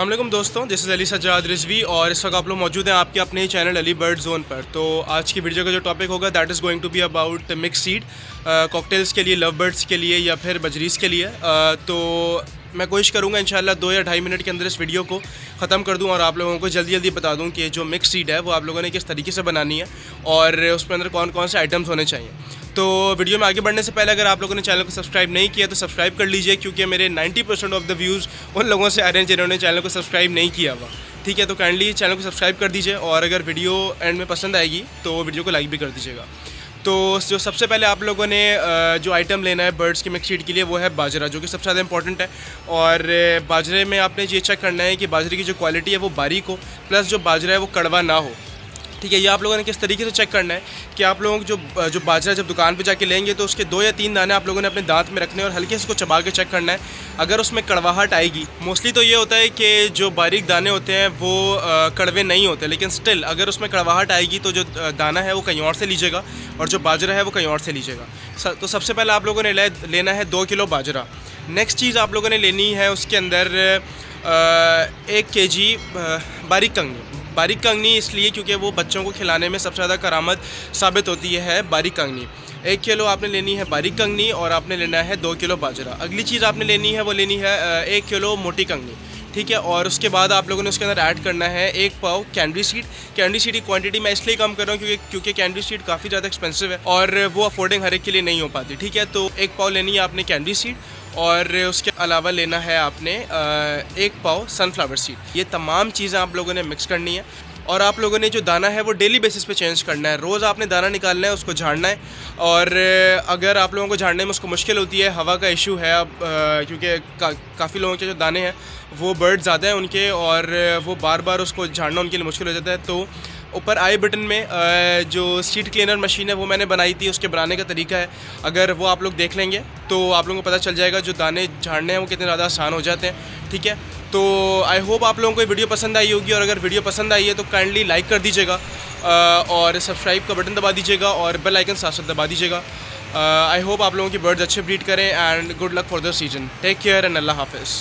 अस्सलामुअलैकुम दोस्तों, this is Ali Sajjad Rizvi और इस वक्त आप लोग मौजूद हैं आपके अपने चैनल अली बर्ड जोन पर। तो आज की वीडियो का जो टॉपिक होगा that is going to be about mix seed cocktails के लिए, लव बर्ड्स के लिए या फिर बजरीज़ के लिए। तो मैं कोशिश करूँगा इंशाल्लाह 2 या ढाई मिनट के अंदर इस वीडियो को ख़त्म कर दूँ और आप लोगों को जल्दी जल्दी बता दूँ कि जो मिक्स सीड है वो आप लोगों ने किस तरीके से बनानी है और उसके अंदर कौन कौन से आइटम्स होने चाहिए। तो वीडियो में आगे बढ़ने से पहले अगर आप लोगों ने चैनल को सब्सक्राइब नहीं किया तो सब्सक्राइब कर लीजिए, क्योंकि मेरे 90% ऑफ द व्यूज़ उन लोगों से आ रहे हैं जिन्होंने चैनल को सब्सक्राइब नहीं किया हुआ। ठीक है, तो काइंडली चैनल को सब्सक्राइब कर दीजिए और अगर वीडियो एंड में पसंद आएगी तो वीडियो को लाइक भी कर दीजिएगा। तो जो सबसे पहले आप लोगों ने जो आइटम लेना है बर्ड्स की मिक्स सीड के लिए वो है बाजरा, जो कि सबसे ज़्यादा इंपॉर्टेंट है। और बाजरे में आपने ये चेक करना है कि बाजरे की जो क्वालिटी है वो बारीक हो, प्लस जो बाजरा है वो कड़वा ना हो। ठीक है, ये आप लोगों ने किस तरीके से चेक करना है कि आप लोगों को जो बाजरा जब दुकान पे जाके लेंगे तो उसके 2 या 3 दाने आप लोगों ने अपने दांत में रखने और हल्के से उसको चबा के चेक करना है। अगर उसमें कड़वाहट आएगी, मोस्टली तो ये होता है कि जो बारीक दाने होते हैं वो कड़वे नहीं होते, लेकिन स्टिल अगर उसमें कड़वाहट आएगी तो जो दाना है वो कहीं और से लीजिएगा और जो बाजरा है वो कहीं और से लीजिएगा। तो सबसे पहले आप लोगों ने लेना है 2 किलो बाजरा। नेक्स्ट चीज़ आप लोगों ने लेनी है उसके अंदर 1 kg बारीक कंगनी, इसलिए क्योंकि वो बच्चों को खिलाने में सबसे ज़्यादा करामत साबित होती है बारीक कंगनी। 1 किलो आपने लेनी है बारीक कंगनी और आपने लेना है 2 किलो बाजरा। अगली चीज़ आपने लेनी है वो लेनी है 1 किलो मोटी कंगनी। ठीक है, और उसके बाद आप लोगों ने उसके अंदर ऐड करना है 1 पाव कैंडी सीड। कैंडी सीड की क्वांटिटी मैं इसलिए कम कर रहा हूँ क्योंकि कैंडी सीड काफ़ी ज़्यादा एक्सपेंसिव है और वो अफोर्डिंग हर एक के लिए नहीं हो पाती। ठीक है, तो 1 पाव लेनी है आपने कैंडी सीड और उसके अलावा लेना है आपने 1 पाव सनफ्लावर सीड। ये तमाम चीज़ें आप लोगों ने मिक्स करनी है और आप लोगों ने जो दाना है वो डेली बेसिस पे चेंज करना है। रोज़ आपने दाना निकालना है, उसको झाड़ना है। और अगर आप लोगों को झाड़ने में उसको मुश्किल होती है, हवा का इशू है अब, क्योंकि काफ़ी लोगों के जो दाने हैं वो बर्ड ज़्यादा हैं उनके और वो बार बार उसको झाड़ना उनके लिए मुश्किल हो जाता है। तो ऊपर आई बटन में जो सीड क्लीनर मशीन है वो मैंने बनाई थी, उसके बनाने का तरीका है, अगर वो आप लोग देख लेंगे तो आप लोगों को पता चल जाएगा जो दाने झाड़ने हैं वो कितने ज़्यादा आसान हो जाते हैं। ठीक है, तो आई होप आप लोगों को ये वीडियो पसंद आई होगी और अगर वीडियो पसंद आई है तो काइंडली लाइक कर दीजिएगा और सब्सक्राइब का बटन दबा दीजिएगा और बेल आइकन साथ साथ दबा दीजिएगा। आई होप आप लोगों की बर्ड्स अच्छे ब्रीड करें and good luck for the season. Take care and अल्लाह हाफिज़।